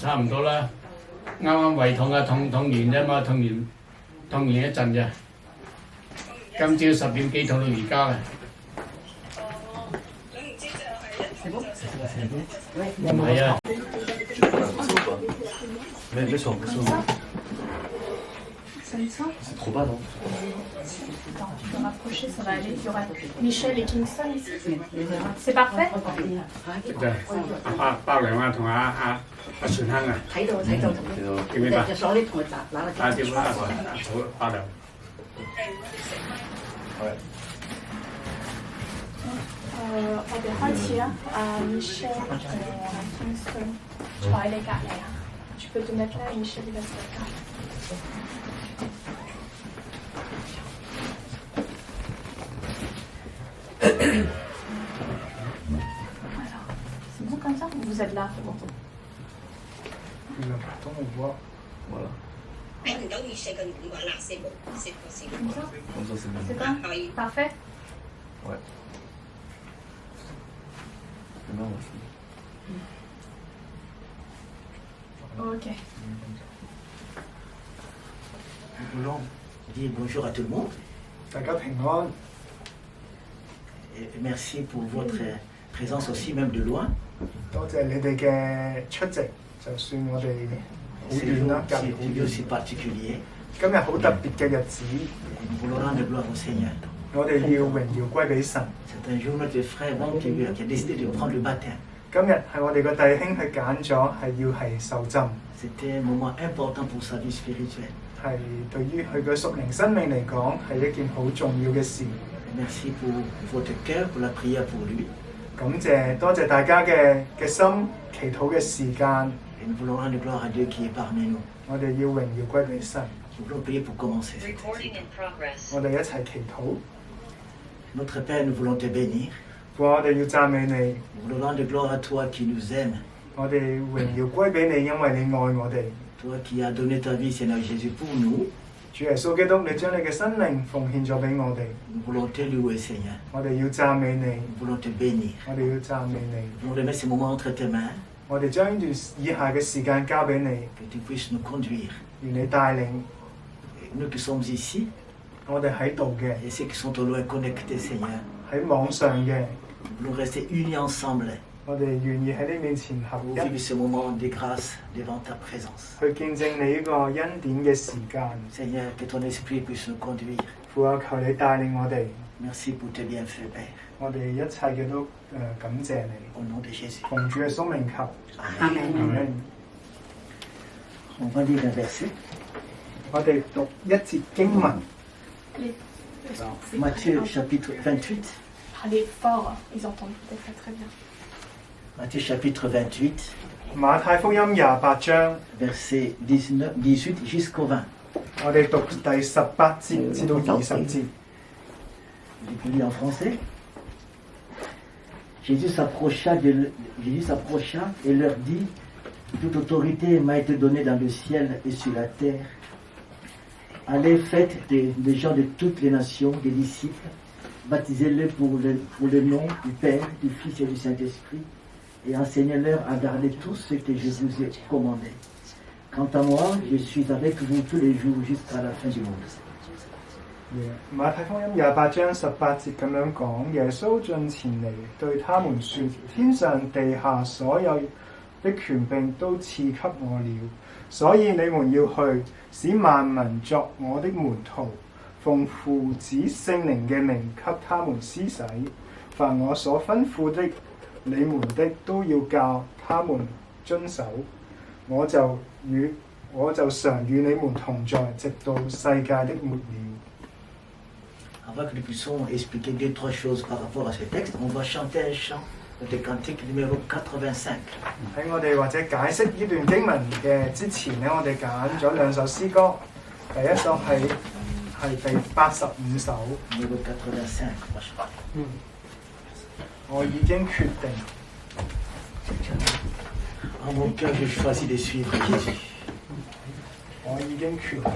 差唔多啦，啱啱胃痛啊，痛完啫嘛，痛完一陣啫。今朝10點幾痛到而家啦。唔係啊。没错。C'est trop bas, non? Attends, tu peux rapprocher, ça va aller. Il y aura Michel et Kingston ici. C'est parfait? 包良啊，同阿船亨啊，睇到，記唔記得？就上呢同佢打打電話好，包良。我哋開始啦。Michel et Kingston 坐喺你隔離啊。Tu peux te mettre là, Michel, il va se mettre là. Alors, c'est bon comme ça? Vous êtes là, c'est bon. Le bâton, on voit. Voilà. Comme ça? Comme ça, c'est bien. C'est bon? Parfait? Ouais. Non, moi, Ok. Nous voulons dire bonjour à tout le monde. 大家平安。 Et merci pour votre présence aussi, même de loin. 多謝你哋嘅出席，就算我哋好 C'est 遠啦，隔離好 un 遠。 aussi particulier. 今日好特別嘅日子， Et nous voulons rendre gloire au Seigneur. 我哋要榮耀歸俾神。 C'est un jour notre frère Wang qui a décidé de prendre le baptême. 今日係我哋個弟兄係揀咗係要係受浸， C'était un moment important pour sa vie spirituelle. 係對於佢嘅屬靈生命嚟講係一件好重要嘅事。 Merci pour votre cœur, pour la prière pour lui. 感謝多謝大家嘅心祈禱嘅時間， Et nous voulons rendre gloire à Dieu qui est parmi nous. 我哋要榮耀歸俾神。 Nous voulons prier pour commencer. Recording in progress. 我哋一齊祈禱， Notre Père, nous voulons te bénir. 父我哋要讚美你， Nous voulons rendre gloire à toi qui nous aimes. 我哋榮耀歸俾你，因為你愛我哋。 Toi qui as donné ta vie, Seigneur Jésus, pour nous. 主耶穌基督，你將你嘅生命奉獻咗俾我哋， Nous voulons te louer, Seigneur. 我哋要讚美你， Nous voulons te bénir. 我哋要讚美你， Nous voulons remettre ces moments entre tes mains. 我哋將呢段以下嘅時間交俾你， Que tu puisses nous conduire. 願你帶領 Et nous qui sommes ici 我哋喺度嘅， et ceux qui sont au loin connectés, Seigneur. 喺網上嘅， Nous voulons rester unis ensemble 我哋願意喺你面前合 pour 一， vivre ce moment de grâce devant ta présence. 去見證你呢個恩典嘅時間。 Seigneur, que ton esprit puisse nous conduire. 父啊，求你帶領我哋， Merci pour tes bienfaits, Père. 我哋一切嘅都感謝你， Au nom de Jésus. 奉主嘅生命求。 Amen. On va lire un verset. 我哋讀一節經文， Matthieu chapitre 28. Parlez fort, ils entendent peut-être pas très bien. Matthieu chapitre 28, 馬太福音28章， versets 18 jusqu'au 20. 我哋讀第18節至到20節。 Je peux lire en français. Jésus s'approcha et leur dit, toute autorité m'a été donnée dans le ciel et sur la terre. Allez, faites des gens de toutes les nations, des disciples, baptisez-les pour le nom du Père, du Fils et du Saint-Esprit, et enseignez-leur à garder tout ce que je vous ai commandé. Quant à moi, je suis avec vous tous les jours jusqu'à la fin du monde. 馬太福音28章18節咁樣講，耶穌進前嚟對他們說：天上地下所有的權柄都賜給我了，所以你們要去，使萬民作我的門徒，奉父子聖靈嘅名給他們施洗。凡我所吩咐的，你們的都要教他們遵守。我就常與你們同在，直到世界的末了。 Avant que nous puissions expliquer 2-3 choses par rapport à ce texte, on va chanter un chant de cantique numéro 85. 喺我哋或者解釋呢段經文嘅之前咧，我哋揀咗兩首詩歌。第一首係第85首， Numéro 85, on va chanter. 我已經決定。 En mon cœur, je choisis de suivre Jésus. 我已經決定。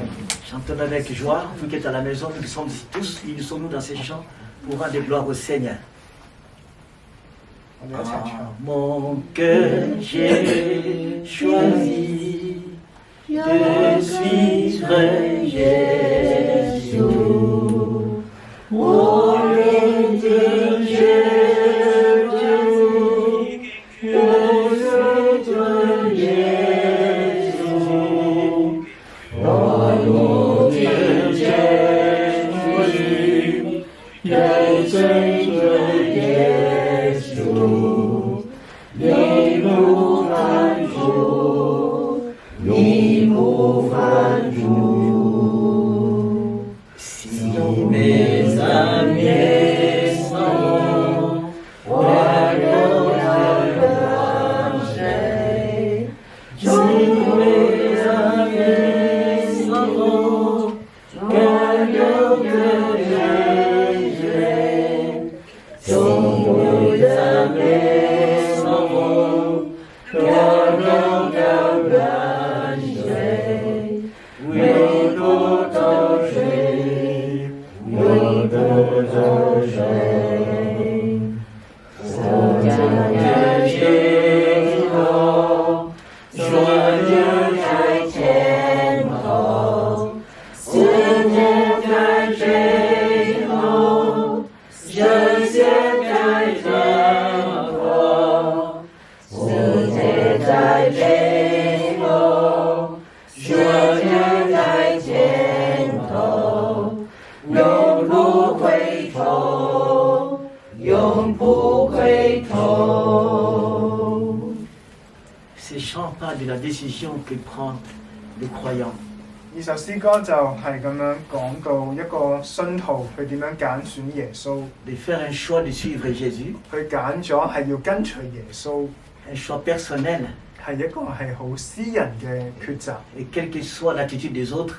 Chantons avec joie, vous qui êtes à la maison, nous sommes tous, nous sommes dans ces chants pour rendre gloire au Seigneur. 我哋一齊唱。 Mon cœur, j'ai choisi de suivre Jésus. Au lieu de Jésus, au lieu de Jésus, au nom de Jésus, de Jésus. Si mes amis sont royaux d'arranger, si mes amis sont royaux d'arranger, si mes amis sont royaux d'arranger, we go danger, we go danger. Joyeux chrétien, Seigneur chrétien, je sais chrétien, Seigneur chrétien, joyeux chrétien,永不回头，永不回头。Ces chants parlent de la décision que prend le croyant. 呢首詩歌就係咁樣講到一個信徒佢點樣揀選耶穌， De faire un choix de suivre Jésus, 佢揀咗係要跟隨耶穌， un choix personnel, 係一個係好私人嘅抉擇。 et quelle que soit l'attitude des autres,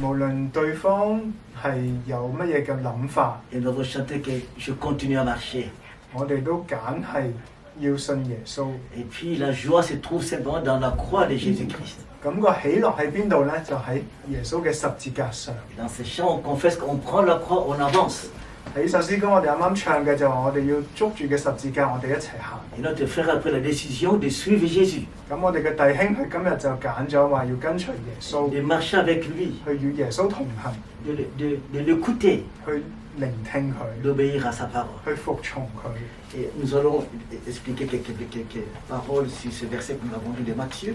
無論對方係有乜嘢嘅諗法， et nous avons chanté que je continue à marcher. 我哋都揀係要信耶穌。 Et puis la joie se trouve simplement dans la croix de Jésus-Christ. 咁個喜樂喺邊度呢？就喺耶穌嘅十字架上。 Et dans ces chants, on confesse qu'on prend la croix, on avance. 喺首詩歌我哋啱啱唱嘅就話我哋要捉住嘅十字架，我哋一齊行。 Et notre frère a pris la décision de suivre Jésus, 咁我哋嘅弟兄佢今日就揀咗話要跟隨耶穌， de marcher avec lui, 去與耶穌同行， de l'écouter, 去聆聽佢， d'obéir à sa parole. 去服從佢。 Et nous allons expliquer quelques paroles sur ce verset que nous avons lu de Matthieu.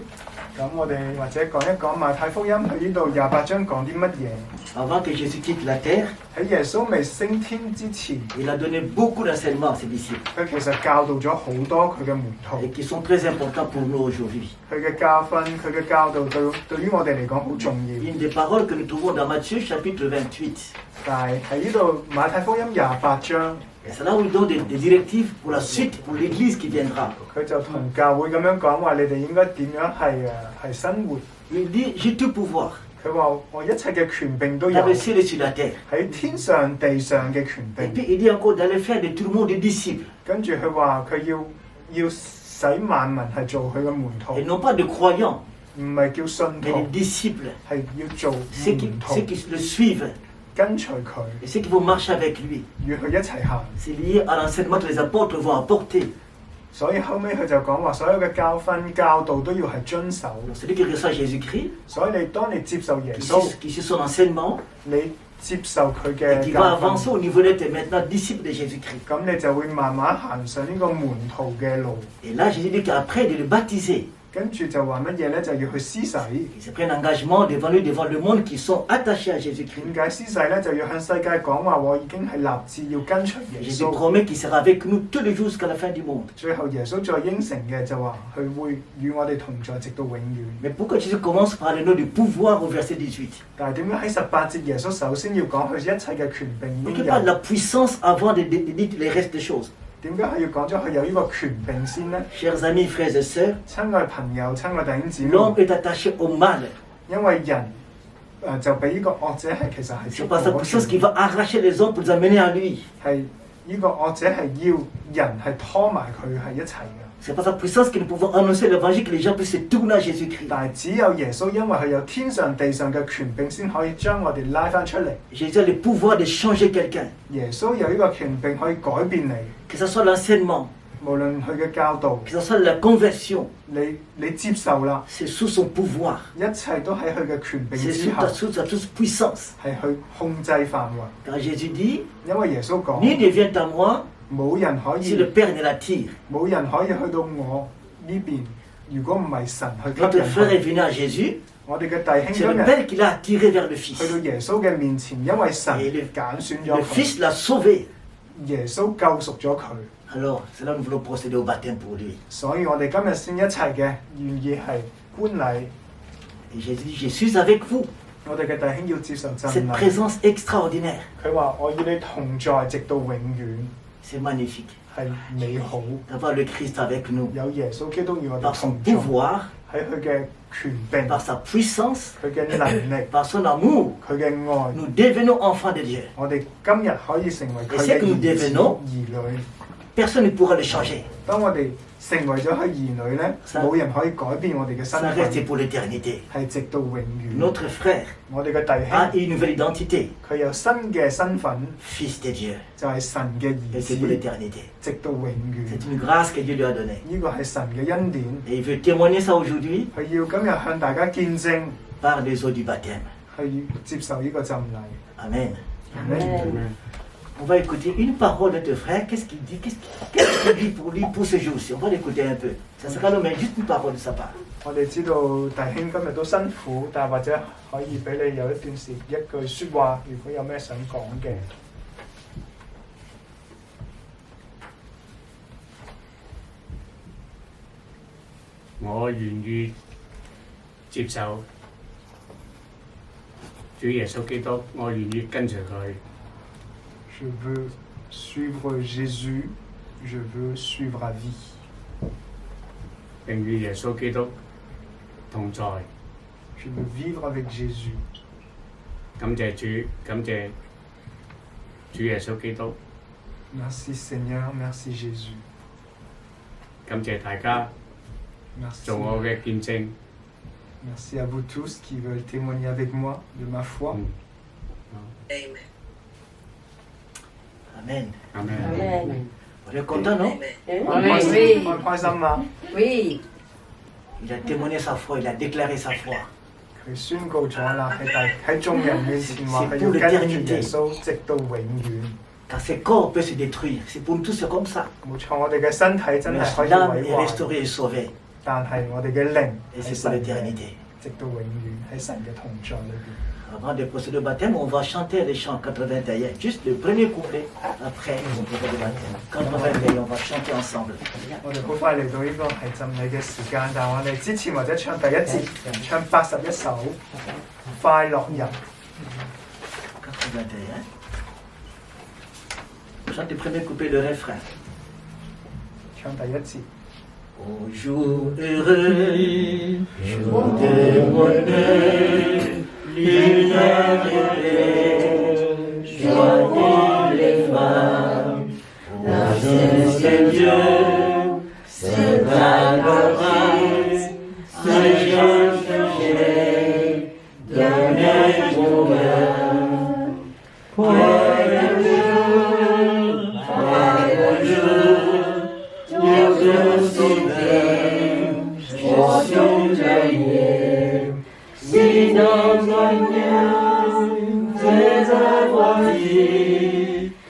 咁我哋或者講一講馬太福音佢呢度28章講啲乜嘢？ Avant que Jésus quitte la terre, 喺耶穌未升天之前， il a donné beaucoup d'enseignements à ses disciples 佢其實教導咗好多佢嘅門徒， et qui sont très importants pour nous aujourd'hui. 佢嘅教訓、佢嘅教導對於我哋嚟講好重要。 Une des paroles que nous trouvons dans Matthieu chapitre 28. 但係喺呢度馬太福音28章， Et c'est là où il donne des directives pour la suite, pour l'Église qui viendra. 佢就同教會咁樣講話：你哋應該點樣係生活？ Il dit, j'ai tout pouvoir, 佢話：我一切嘅權柄都有 dans le ciel et sur la terre. 喺天上地上嘅權 Et 柄。 puis il dit encore d'aller faire de tout le monde des disciples. 跟住佢話佢要使萬民係做佢嘅門徒， Et non pas de croyants, 唔係叫信 mais 徒， des disciples. 係要做 Ceux 門徒 qui le suivent 跟隨佢， et ceux qui vont marcher avec lui. 與佢一齊行。 C'est lié à l'enseignement que les apôtres vont apporter. 所以後尾佢就講話，所有嘅教訓教導都要係遵守。 Donc celui qui reçoit Jésus-Christ, 所以當你接受耶 qui 穌， suit son enseignement, 你接受佢 et 嘅 qui 教 va avancer 訓， au niveau d'être maintenant disciple de Jésus-Christ. 咁你就會慢慢行上呢個門徒嘅路。 Et là, Jésus dit qu'après de le baptiser, 跟住就話乜嘢呢？就要去施洗。 il s'est pris un engagement devant lui, devant le monde qui sont attachés à Jésus-Christ. 點解施洗呢？就要向世界講話，我已經係立志要跟隨耶 Jésus 穌。 promet qu'il sera avec nous tous les jours jusqu'à la fin du monde. 最後耶穌再應承嘅就話，佢會與我哋同在，直到永遠。 Mais pourquoi Jésus commence par le nom du pouvoir au verset 18? 但係點解喺18節耶穌首先要講佢一切嘅權柄已 Donc 經 il parle de 有？ la puissance avant de dire les restes des choses. 點解係要講咗佢有呢個權柄先呢？ Chers amis, frères et sœurs, 親愛朋友、親愛弟兄姊妹， l'homme est attaché au mal. 因為人就俾呢個惡者係其實係 C'est par sa puissance qu'il va arracher les hommes pour les amener à lui. 係呢個惡者係要人係拖埋佢係一齊嘅。 C'est par sa puissance que nous pouvons annoncer l'évangile que les gens puissent se tourner à Jésus-Christ. 但係只有耶穌，因為佢有天上地上嘅權柄，先可以將我哋拉翻出嚟。 Jésus a le pouvoir de changer quelqu'un. 耶穌有呢個權柄可以改變你， Que ce soit l'enseignement, 無論佢嘅教導， que ce soit la conversion, 你接受啦， c'est sous son pouvoir, 一切都喺佢嘅權柄 c'est 之下， sous sa toute puissance. 係去控制範圍。 Car Jésus dit, 因為耶穌講， nul ne vient à moi 冇人可 si 以 le Père ne l'attire. 冇人可以去到我呢邊，如果唔係神去吸 Notre 引 frère est 佢。 venu à Jésus, 我哋嘅弟兄 c'est 今 le 日 Père qui l'a attiré vers le 去 Fils. 到耶穌嘅面前，因為神 Et le 揀選 Le 咗佢， Fils l'a sauvé. 耶穌救贖咗佢。 Alors, c'est là que nous voulons procéder au baptême pour lui. 所以我哋今日先一齊嘅願意係觀禮， Et Jésus dit, je suis avec vous. 我哋嘅弟兄要接受真 Cette 禮。 présence extraordinaire, 佢話：我與你同在，直到永遠， c'est magnifique. 係美好。 D'avoir le Christ avec nous. 有耶穌基督與我哋 Par son 同在， pouvoir, 喺佢嘅權柄、 par sa puissance, 佢嘅能力、 par son amour, 佢嘅愛， nous devenons enfants de Dieu. 我哋今日可以成為佢 Et c'est 嘅 que nous 兒子 devenons- 兒女。 Personne ne pourra le changer. 當我哋成為咗佢兒女咧，Ça- 冇人可以改變我哋嘅身 Ça 份， reste pour l'éternité. 係直到永遠。 Notre frère 我哋嘅弟 a 兄， une nouvelle identité, 佢有新嘅身份， fils de Dieu. 就係神嘅 Et 兒 c'est pour 子， l'éternité. 直到永遠。 C'est une grâce que Dieu lui a donnée. 呢個係神嘅恩典， Et il veut témoigner ça aujourd'hui 佢要今日向大家見證， par les eaux du baptême. 去接受呢個浸禮。 Amen. Amen. On va écouter une parole de notre frère. Qu'est-ce qu'il dit? Qu'est-ce qu'il dit pour lui pour ce jour-ci? On va l'écouter un peu. Ça sera long, mais juste une parole de sa part. 我哋知道弟兄今日都辛苦，但係或者可以俾你有一段時一句説話，如果有咩想講嘅。我願意接受主耶穌基督，我願意跟隨佢。 Je veux suivre Jésus, je veux suivre à vie. 並與耶穌基督同在。 Je veux vivre avec Jésus. 感謝主，感謝主耶穌基督， Merci Seigneur, merci Jésus. 感謝大家 Merci. 做我嘅見證。 Merci à vous tous qui veulent témoigner avec moi de ma foi. Amen. Amen. Amen. On est content, non? 開心嘛？ Oui. Il a témoigné sa foi, il a déclaré sa foi. 佢宣告咗啦，喺眾人面前話佢要跟住耶穌直到永遠。 Car ces corps peuvent se détruire. C'est pour nous tous, c'est comme ça. 冇錯，我哋嘅身體真 Mais 係可以 l'âme 毀 est 壞， restaurée et sauvée. 但係我哋嘅靈 Et 係 c'est pour 神嘅， l'éternité. 直到永遠喺神嘅同在裏邊。 Avant de procéder au baptême, on va chanter les chants 81. Juste le premier couplet. Après, on procède au baptême. 81, on va chanter ensemble. 我哋好快嚟到呢個係浸禮嘅時間，但係我哋之前或者唱第一節，唱81首《快樂人》。 81. Chante le premier couplet, le refrain. 唱第一節。 Au jour heureux, jour de bonheur, lumière et paix, joie et les femmes, la grâce de Dieu, c'est ta grâce, ce jour cherché, donnez ton cœur, pour le jour, Dieu te souvient, portion taillée, si dans ton cœur, tes avoirs,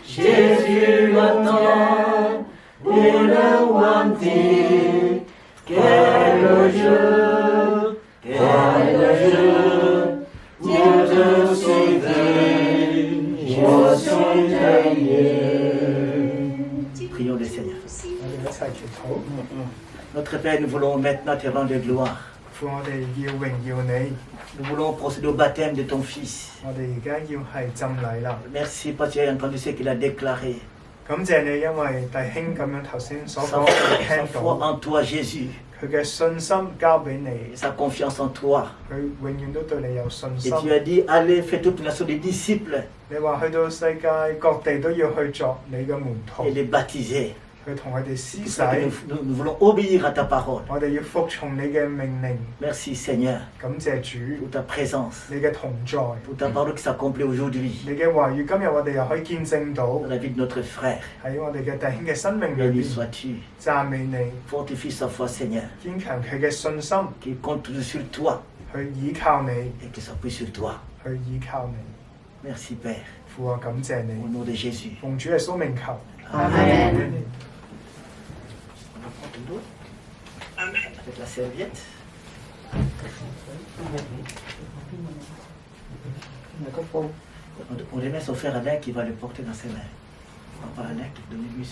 Jésus m'attend, et le wanti, quel jour, Dieu te souvient, portion taillée. Prions le Seigneur. 我哋一齊祈禱， Notre Père, nous voulons maintenant te rendre gloire. 父我哋要榮耀你， Nous voulons procéder au baptême de ton Fils. 我哋而家要係浸禮啦。 Merci parce que tu as entendu ce qu'il a déclaré. 感謝你，因為弟兄咁樣頭先所 Sa 講，我哋 sa 聽 foi 到 en toi, Jésus. 佢嘅信心交俾你， Et sa confiance en toi. 佢永遠都對你有信 Et 心。 tu as dit, allez, faites toutes les nations des disciples 你話去到世界各地都要去作你嘅門徒 et，les baptiser. 去同佢哋施 C'est 洗， pour ça que nous voulons obéir à ta parole. 我哋要服從你嘅命令。 Merci Seigneur 感謝主， pour ta présence, 你嘅同在， pour ta parole qui s'accomplit aujourd'hui 你嘅話語今日我哋又可以見證到 dans la vie de notre frère. 喺我哋嘅弟兄嘅生命裏 Béni 邊， sois-tu. 讚美你， Fortifie sa foi Seigneur, 堅強佢嘅信心， qu'il compte toujours sur toi 去依靠你， et qu'il s'appuie sur toi. 去依靠你。 Merci Père, 父啊，感謝 au 你， nom de Jésus. 奉主耶穌名求。 Amen. On va prendre l'eau avec la serviette. On remet son frère Alain qui va le porter dans ses mains. Papa Alain, donnez-lui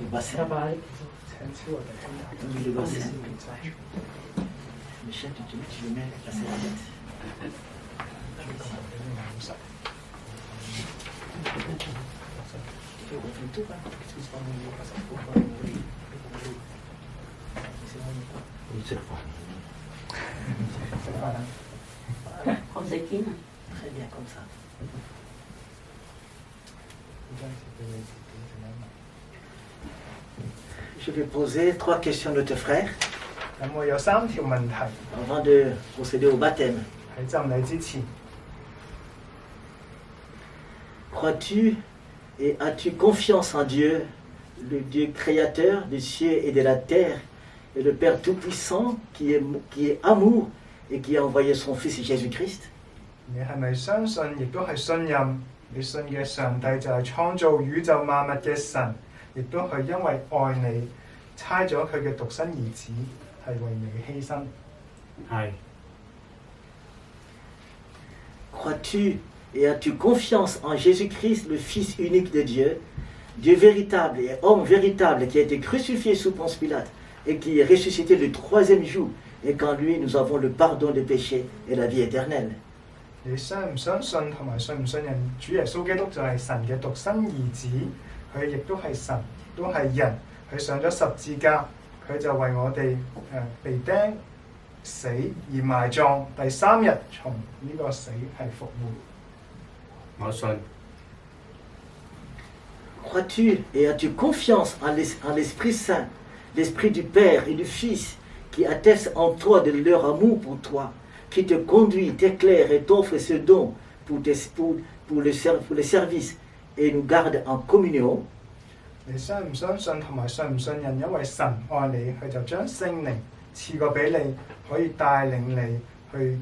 le bassin. Donne-lui le bassin. Michel, tu le mets avec la serviette. On fait le tour, hein. Qu'est-ce qui se passe? Oui, c'est le fond. Très bien, comme ça. Je vais poser 3 questions à notre frère 咁我有3條問題 avant de procéder au baptême. 喺浸禮之前， Crois-tu et as-tu confiance en Dieu, le Dieu créateur des cieux et de la terre, et le Père Tout-Puissant qui est amour et qui a envoyé son Fils Jésus-Christ? 你係咪相信，亦都係信任你信嘅上帝就係創造宇宙萬物嘅神，亦都係因為愛你，差咗佢嘅獨生兒子，係為你犧牲。係 Crois-tu et as-tu confiance en Jésus-Christ, le Fils unique de Dieu, Dieu véritable et homme véritable qui a été crucifié sous Ponce Pilate et qui est ressuscité le 3e jour, et qu'en lui nous avons le pardon des péchés et la vie éternelle? 你相唔相信同埋信唔信任主耶穌基督就係神嘅獨生兒子，佢亦都係神，都係人，佢上咗十字架，佢就為我哋被釘死而埋葬，第3日從呢個死係復活。我信 Crois-tu et as-tu confiance en l'Esprit Saint, l'Esprit du Père et du Fils, qui atteste en toi de leur amour pour toi, qui te conduit, t'éclaire et t'offre ce don pour le service et nous garde en communion? 你相唔相信同埋信唔信任？因為神愛你，佢就將聖靈賜過俾你，可以帶領你去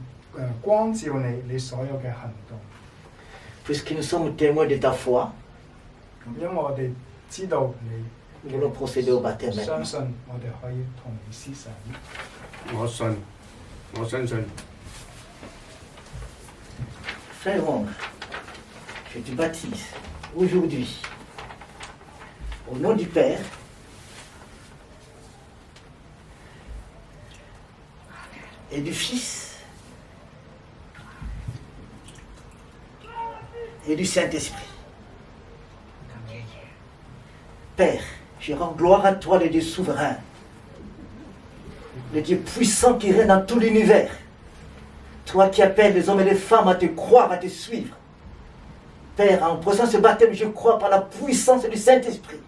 光照你所有嘅行動。 Puisque nous sommes témoins de ta foi, 咁因為我哋知道 nous 你 allons procéder au baptême 相 maintenant. 信我哋可以同你施洗。我信，我相信 Frère Wong, je te baptise aujourd'hui au nom du Père, et du Fils et du Saint-Esprit. Père, je rends gloire à toi, le Dieu souverain, le Dieu puissant qui règne dans tout l'univers. Toi qui appelles les hommes et les femmes à te croire, à te suivre. Père, en posant ce baptême, je crois par la puissance du Saint-Esprit.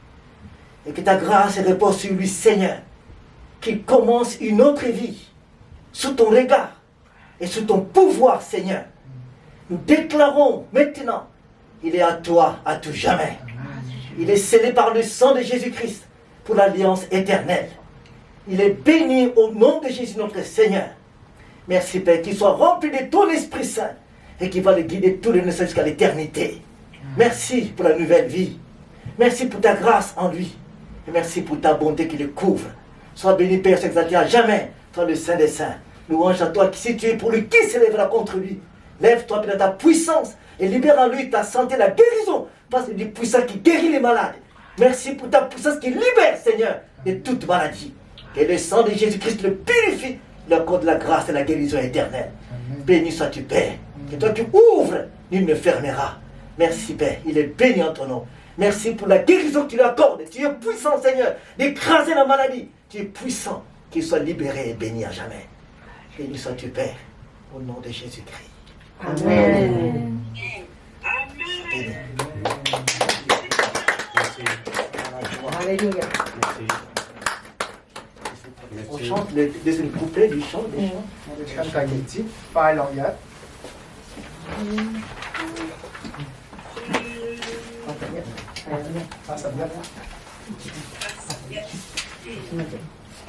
Et que ta grâce repose sur lui, Seigneur. Qu'il commence une autre vie, sous ton regard et sous ton pouvoir, Seigneur. Nous déclarons maintenant, il est à toi à tout jamais. Il est scellé par le sang de Jésus-Christ pour l'alliance éternelle. Il est béni au nom de Jésus notre Seigneur. Merci Père, qu'il soit rempli de ton Esprit Saint et qu'il va le guider tous les naissances jusqu'à l'éternité. Merci pour la nouvelle vie. Merci pour ta grâce en lui. Et merci pour ta bonté qui le couvre. Sois béni Père, s'exalter à jamais, toi le Saint des Saints. Louange à toi qui, si tu es pour lui, qui s'élèvera contre lui? Lève-toi dans ta puissance et libère en lui ta santé, la guérison. Parce que c'est du puissant qui guérit les malades. Merci pour ta puissance qui libère, Seigneur, de toute maladie. Que le sang de Jésus-Christ le purifie, le accorde la grâce et la guérison éternelle. Béni sois-tu, Père. Que toi tu ouvres, nul ne fermera. Merci, Père. Il est béni en ton nom. Merci pour la guérison que tu lui accordes. Tu es puissant, Seigneur, d'écraser la maladie. Tu es puissant, qu'il soit libéré et béni à jamais. Béni sois-tu, Père, au nom de Jésus-Christ. Amen. Béni. merci. Alléluia. Merci. On Merci. chante le deuxième couplet du chant des chants. 我哋唱第二節快樂日，81。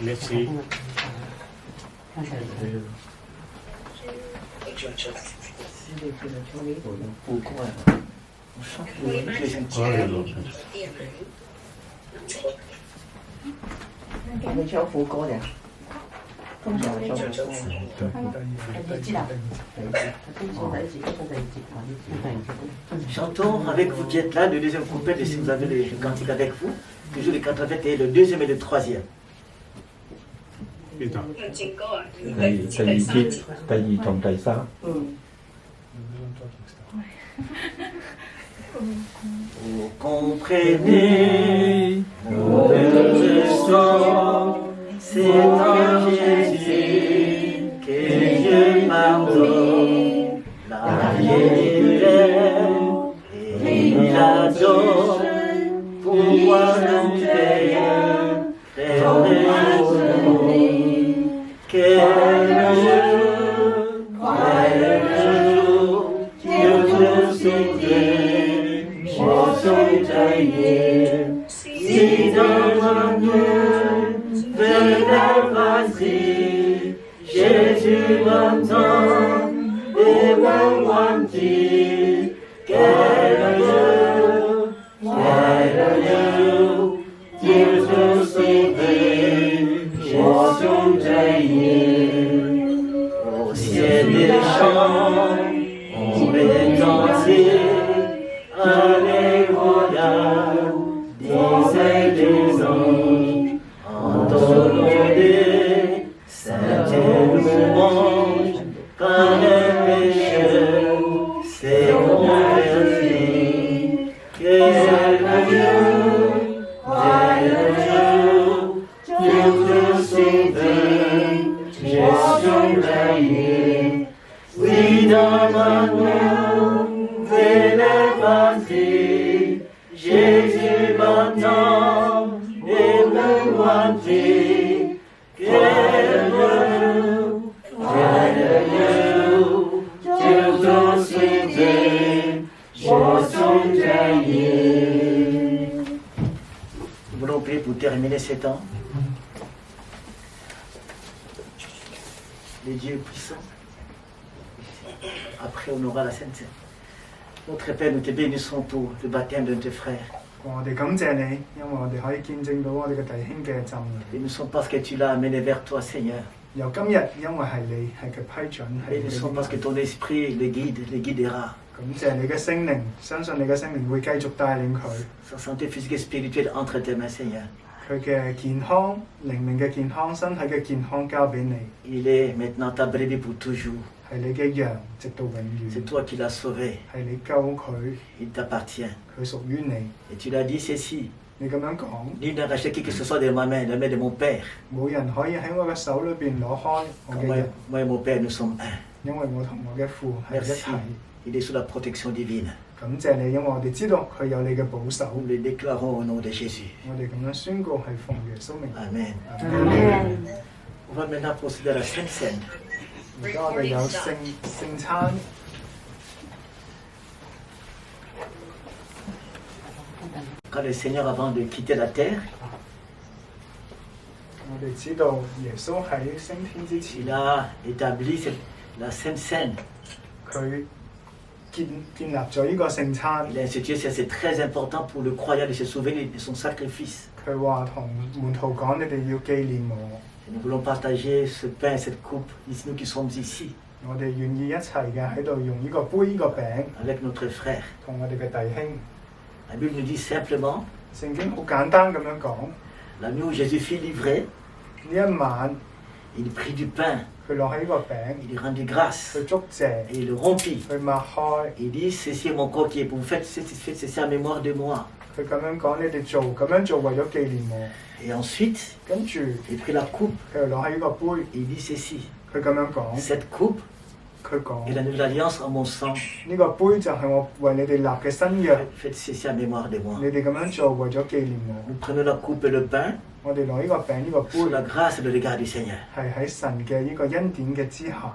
Merci. On chante le deuxième couplet. 어, 你唱副歌嘅，通常唱副歌。第二節，Chantons avec vous qui êtes là, le deuxième couplet, et si vous avez les cantiques avec vous, toujours les 81, le deuxième et le troisième. 邊度？第二節、第二同第三。 Vous comprenez nos leçons, c'est en Jésus que Dieu pardonne la vieille et il la donne pour moi nous payons frère de jour. Quel jour Dieu nous soutient. Si dans nous venez passer, Jésus m'entend et me voit-il. Quel jour, Dieu te sauve, Jésus jaillit. Au ciel des champs, on est entier. Alléluia, disait les anges, entonnez sainte louange, quand le pécheur s'est converti. Quel jour, Dieu te sauve, Jésus jaillit. Oui, dans ma nuit, venez passer, Jésus m'entend et me voit-il. Quel jour, Dieu te sauve, Jésus jaillit. Nous voulons prier pour terminer ce temps. Les dieux puissants. Après, on aura la Sainte Seine. Notre Père, nous te bénissons pour le baptême de tes frères. 我哋感謝你，因為我哋可以見證到我哋嘅弟兄嘅浸禮。 Bénissons parce que tu l'as amené vers toi, Seigneur. 由今日，因為係你係嘅批准，係你 Bénissons parce que ton esprit les guidera. 感謝你嘅聖靈，相信你嘅聖靈會繼續帶領佢， Sa santé physique et spirituelle entre tes mains, Seigneur. 佢嘅健康、靈命嘅健康、身體嘅健康交俾你， Il est maintenant ta brebis pour toujours. 係你嘅羊，直到永 C'est 遠， toi qui l'as sauvé. 係你救佢， Il t'appartient. 佢屬於你。 Et tu l'as dit ceci. 你咁樣講， Nul n'a racheté qui que ce soit de ma main, la main de mon Père. 冇人可以喺我嘅手裏邊攞開我 Comme 嘅 moi, 人， moi et mon Père, nous sommes un. 因為我同我嘅父係一 Merci. 齊。 Il est sous la protection divine. 感謝你，因為我哋知道佢有你嘅保守。 Nous le déclarons au nom de Jésus. 我哋咁樣宣告係奉耶穌名。 Amen. Amen. On va maintenant procéder à la Sainte Seine. 而家我哋有聖餐， Quand le Seigneur, avant de quitter la terre, 我哋知道耶穌喺升天之前， il a établi la Sainte Seine. 佢建立咗呢個聖餐。 Il a institué ça, c'est très important pour le croyant de se souvenir de son sacrifice. 佢話同門徒講：你哋要紀念我。 Et nous voulons partager ce pain et cette coupe, ici, nous qui sommes ici, 我哋願意一齊嘅喺度用呢個杯、呢個餅， avec notre frère. 同我哋嘅弟兄。 La Bible nous dit simplement, 聖經好簡單咁樣講， la nuit où Jésus fut livré, 呢一晚 il prit du pain, 佢攞起呢個餅， il lui rendit grâce, 佢祝謝， et il le rompit. 佢擘開， Il dit, ceci est mon corps qui est pour vous, faites ceci en mémoire de moi. 佢咁樣講：你哋咁樣做為咗紀念我。 Et ensuite, 跟住 il prit la coupe, 佢又攞起呢個杯， et il dit ceci, 佢咁樣講： cette coupe, 佢講 Et la nouvelle alliance en mon sang, 呢個杯就係我為你哋立嘅新約， faites ceci à mémoire de moi. 你哋咁樣做為咗紀念我。 Nous prenons la coupe et le pain 我哋攞呢個餅呢個 sous la 杯 grâce et le regard du Seigneur. 係喺神嘅呢個恩典嘅之下，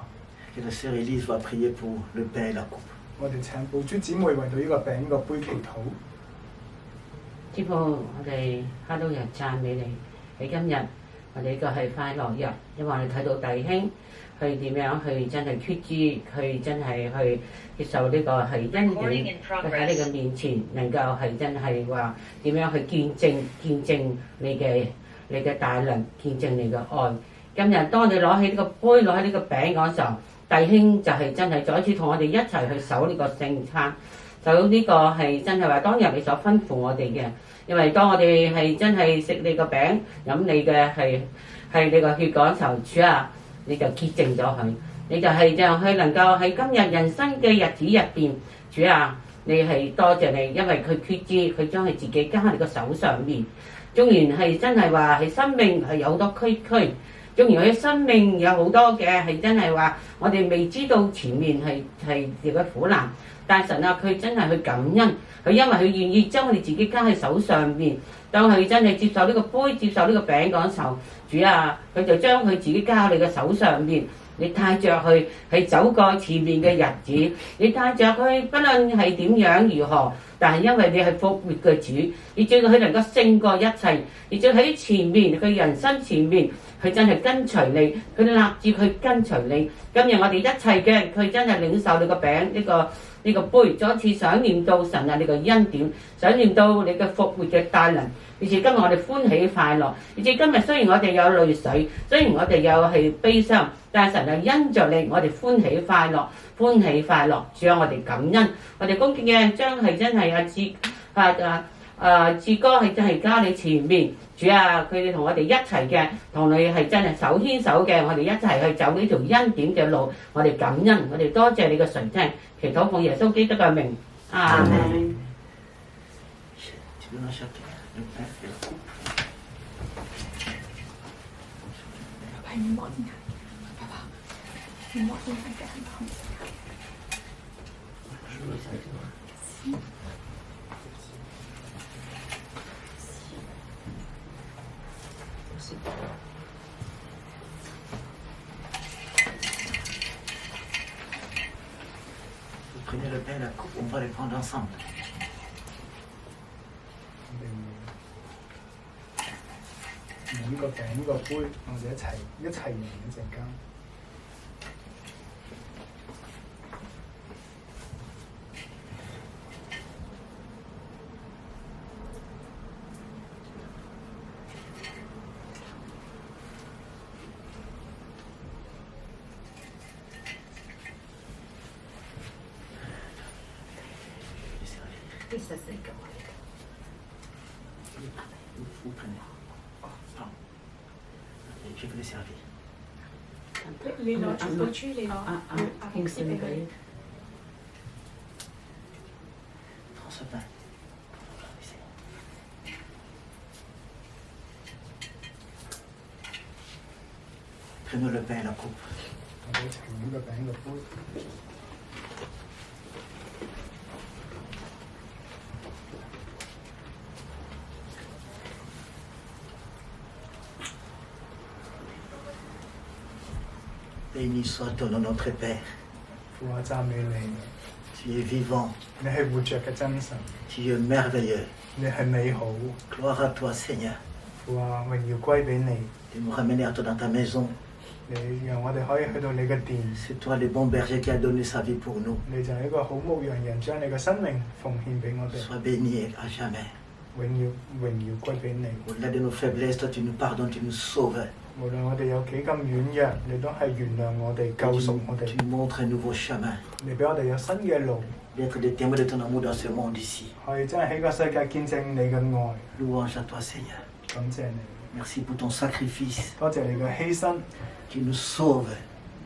Et la sœur Élise va prier pour le pain et la coupe. 我哋請寶珠姊妹為到呢個餅呢個杯祈禱。天父，我哋哈都日讚美你。喺今日，我哋呢個係快樂日，因為我哋睇到弟兄去點樣去真係決志，去真係去接受呢個係恩典，佢喺你嘅面前能夠係真係話點樣去見證你嘅大能，見證你嘅愛。今日當你攞起呢個杯，攞起呢個餅嗰時候，弟兄就係真係再一次同我哋一齊去守呢個聖餐。就呢個係真係話，當日你所吩咐我哋嘅，因為當我哋係真係食你個餅、飲你嘅係你個血嗰時候，主啊，你就潔淨咗佢，你就係就去能夠喺今日人生嘅日子入邊，主啊，你係多謝你，因為佢決志，佢將佢自己加喺你個手上面，縱然係真係話係生命係有好多崎嶇，縱然佢生命有好多嘅係真係話，我哋未知道前面係有個苦難。但神啊，佢真係去感恩，佢因為佢願意將佢哋自己加喺手上邊，當佢真係接受呢個杯、接受呢個餅嗰時候，主啊，佢就將佢自己加喺你嘅手上邊，你帶着佢係走過前面嘅日子，你帶着佢不論係點樣如何，但係因為你係復活嘅主，你叫佢能夠勝過一切，而叫喺前面佢人生前面，佢真係跟隨你，佢立志去跟隨你。今日我哋一齊嘅，佢真係領受你個餅呢個杯，再一次想念到神啊，你個恩典，想念到你嘅復活嘅大能，而且今日我哋歡喜快樂，而且今日雖然我哋有淚水，雖然我哋有係悲傷，但係神啊因着你，我哋歡喜快樂，歡喜快樂。主啊，我哋感恩，我哋恭敬嘅將係真係志哥係真係加你前面。主啊，佢哋同我哋一齊嘅，同你係真係手牽手嘅，我哋一齊去走呢條恩典嘅路，我哋感恩，我哋多謝你嘅垂聽，祈禱奉耶穌基督嘅名，阿門。Tu donnes à chacun le pain et la coupe. 係唔摸啲眼，爸爸，唔摸啲眼嘅很痛。Vous prenez le pain et la coupe, on va les prendre ensemble. 用呢個餅呢個杯，我哋一齊用一陣間。Vous prenez. Pardon. Je vais les servir. 你攞住寶珠，你攞紅色俾佢。 Prends ce pain. Prenons le pain et la coupe. 我哋一齊用呢個餅呢個杯。 Béni soit ton nom, notre Père. 父啊，讚美你， Tu es vivant, 你係活着嘅真神， tu es merveilleux. 你係美好。 Gloire à toi, Seigneur, 父啊，榮耀歸俾你， de nous ramener à toi dans ta maison. 你讓我哋可以去到你嘅殿。 C'est toi le bon berger qui a donné sa vie pour nous. 你就係一個好牧羊人，將你嘅生命奉獻俾我哋， Sois béni à jamais. 榮耀歸俾你。 Au-delà de nos faiblesses, toi tu nous pardonnes, tu nous sauves. 無論我哋有幾咁軟弱，你都係原諒我哋、救贖我哋。 Tu nous montres un nouveau chemin. 你俾我哋有新嘅路， D'être des témoins de ton amour dans ce monde ici. 可以真係喺個世界見證你嘅愛。 Louange à toi, Seigneur. 感謝你， Merci pour ton sacrifice 多謝你嘅犧牲， qui nous sauve,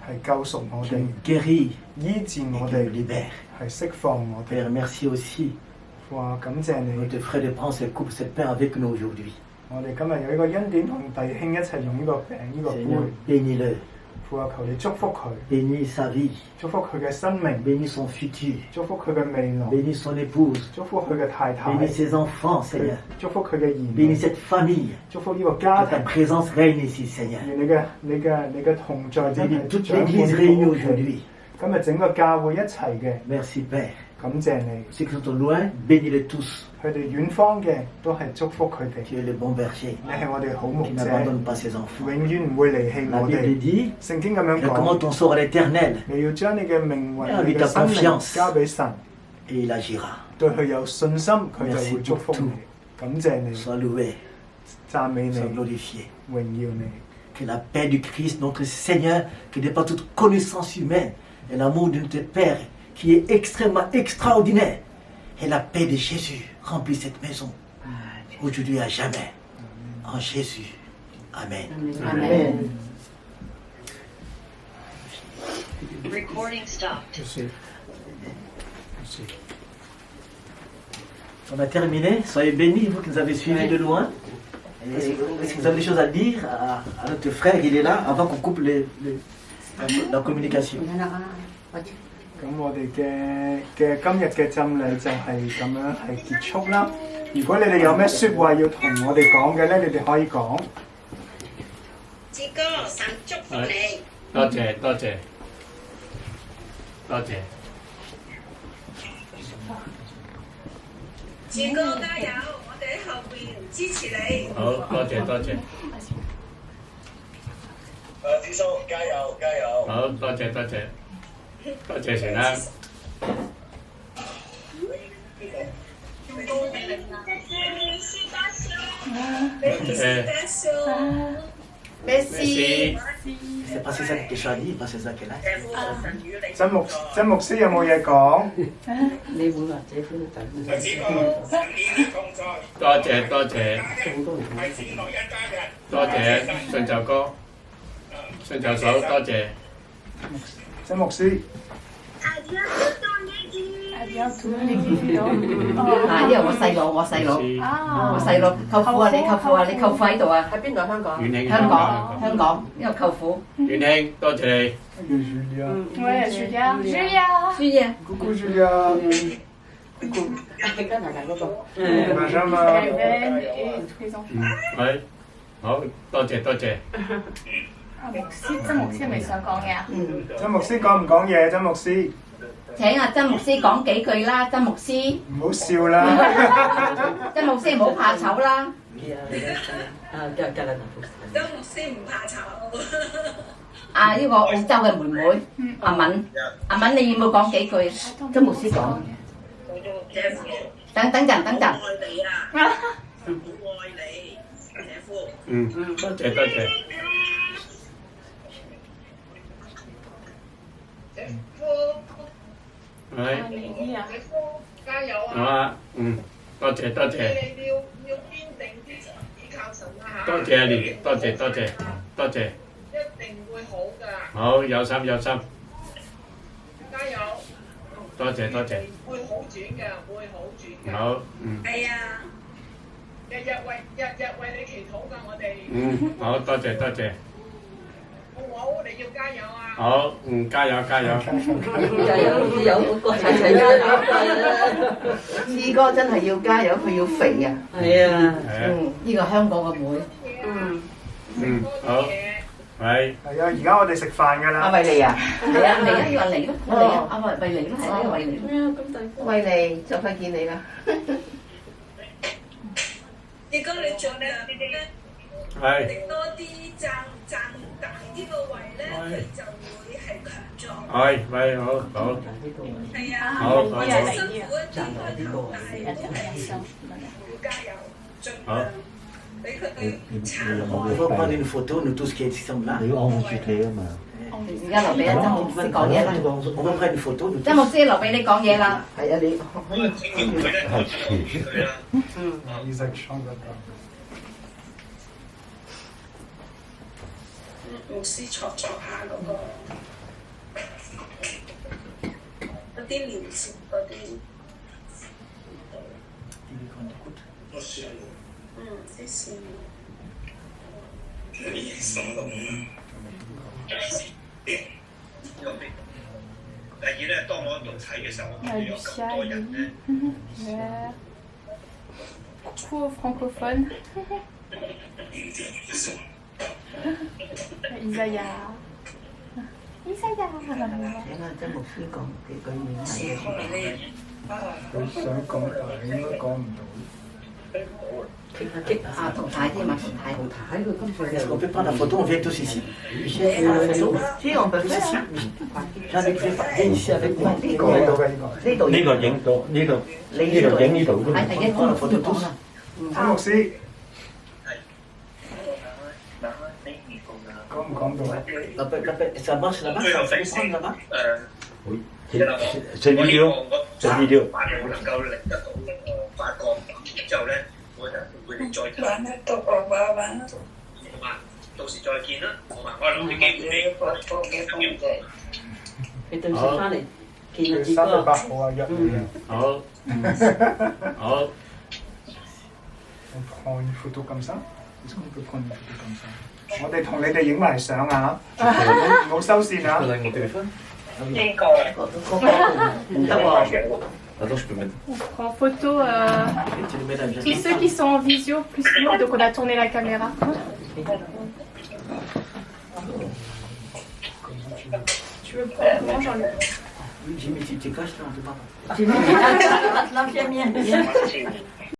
係救贖我 qui 哋、 nous guérit 醫治 et 我 qui nous 哋， libère. 係釋放我哋。 Père, merci aussi 哇！感謝 de 你， te frère de prendre cette coupe, cette pain avec nous aujourd'hui. 我哋今日有呢個恩典同弟兄一齊用呢個餅、呢個 Seigneur, 杯。 bénis-le. 父啊，求你祝福佢， bénis sa vie, 祝福佢嘅生命， bénis son futur, 祝福佢嘅未來， bénis son épouse, 祝福佢嘅太太， bénis ses enfants, Seigneur, 祝福佢嘅兒 bénis 女， cette famille, 祝福呢個家 que ta 庭。 présence règne ici, Seigneur. 願你嘅同在真 Bénis 係 toute 掌管 l'église 呢 réunie 個屋企 aujourd'hui. 今日整個教會一齊嘅， Merci Père. 感謝你。 Ceux qui sont au loin, bénis-les tous. 佢哋遠方嘅都係祝福佢哋。 Tu es le bon berger 你係我哋好牧 qui 者， n'abandonne pas ses enfants. 永遠唔會離棄 La 我 Bible 哋。 dit, 聖經咁樣 recommande 講， ton sort à l'éternel 你要將你嘅命運、 Ah, 你 lui 嘅 ta 生命 confiance 交俾神， et il agira. 對佢有信心，佢就 Merci 會祝福 pour 你 tout.。感謝你， Sois loué, 讚美你， sois glorifié. 榮耀你。 Que la paix du Christ, notre Seigneur, qui dépasse toute connaissance humaine, et l'amour de notre Père, qui est extrêmement extraordinaire, et la paix de Jésus remplisse cette maison, aujourd'hui et à jamais. En Jésus. Amen. Amen. Recording stopped. On a terminé. Soyez bénis, vous qui nous avez suivis de loin. Est-ce que vous avez des choses à dire à notre frère? Il est là, avant qu'on coupe la communication. 咁我哋嘅今日嘅浸禮就係咁樣係結束啦。如果你哋有咩説話要同我哋講嘅咧，你哋可以講。志哥，神祝福你。多謝多謝多謝。志哥加油，我哋喺後邊支持你。好，多謝多謝。子叔加油加油！好，多謝多謝。多謝成啦。Merci。 C'est pas ça que je dis, pas c'est ça qu'elle a. 曾牧師有冇嘢講？你會或者歡等。子哥新年恭祝，多謝多謝係天樂一家人。多謝信就哥，信就嫂，多謝。曾牧師，啊，因為我細佬，我細佬，舅父啊，你舅父啊，你舅父喺度啊，喺邊度？香港。遠慶香港，因為舅父。遠慶，多謝你。我也是這樣，Julia，朱爺， Coucou Julia， Benjamin， Kevin et tous les enfants。係，好，多謝多謝。曾牧師係咪想講嘢啊？曾牧師講唔講嘢？曾牧師，請阿曾牧師講幾句啦，曾牧師，唔好笑啦。曾牧師唔好怕醜啦。曾牧師唔怕醜。啊，呢個澳洲嘅妹妹阿敏，阿敏你要唔要講幾句？曾牧師講。等陣。愛你啊！好愛你，姐夫。多謝多謝。係。你啊，姐夫加油好啊！啊，多謝多謝。你要堅定啲，依靠神啊嚇！多謝阿蓮，多謝多謝多謝。一定會好㗎。好，有心有心。加油！多謝多謝。會好轉嘅，會好轉嘅。好，係啊！日日為你祈禱㗎，我哋。好，多謝多謝。好唔好？你要加油啊！好，加油加油。有嗰個齊齊加油。志哥真係要加油，佢要肥啊！係啊，呢個香港嘅妹。好，係。係啊，而家我哋食飯㗎啦。阿維尼啊，係啊，嚟啊，要人嚟咯，嚟啊，阿維尼咯，係啊，維尼。維尼就快見你啦。志哥，你盡量係。多啲賺大啲個位咧，佢就會係強壯。係，喂，好好。係啊，好，或者辛苦一啲開頭，但係都係要加油，盡量俾佢哋撐開。On va prendre une photo, nous tous qui sommes là. 你要按住你啊嘛。而家留俾阿曾牧師講嘢啦。On va prendre une photo, nous 曾牧師留俾你講嘢啦。係啊，你可以。Isaac change pas。牧師坐下嗰個嗰啲療程嗰啲，啲線。你心動。第二咧，當我喺度睇嘅時候，我見到有咁多人咧。Beaucoup francophone. Isaiah. 請阿曾牧師講幾句勉勵嘅。佢想講應該講唔到。啊，同太添嘛，同太。On peut prendre la photo, on vient tous ici. Michel, Si, on peut faire ça. Jean-Luc, viens ici avec moi. 呢個喺度嘅呢個。呢個影到呢度，呢度影呢度啫嘛。係第一 Prends la photo tous. 曾牧師講唔講到啊？ Ça marche là-bas, ça peut prendre là-bas. 會c'est vidéo，c'est vidéo。我能夠領得到法國之後咧，我就會哋再睇。玩得到我玩。好嘛，到時再見啦。好嘛，我係諗住機會俾。你到時翻嚟見阿志3月哥。 8號啊，約你啊。好，好。On prend une photo comme ça. Est-ce qu'on peut prendre une photo comme ça? 我哋同你哋影埋相啊！唔好收線啊！呢個唔得喎。 Attends, je peux mettre. On prend photo tous ceux qui sont en visio plus nous, donc on a tourné la caméra. Tu veux prendre comment Jean-Luc? Jimmy, tu te caches là, on ne peut pas. L'ancien mien.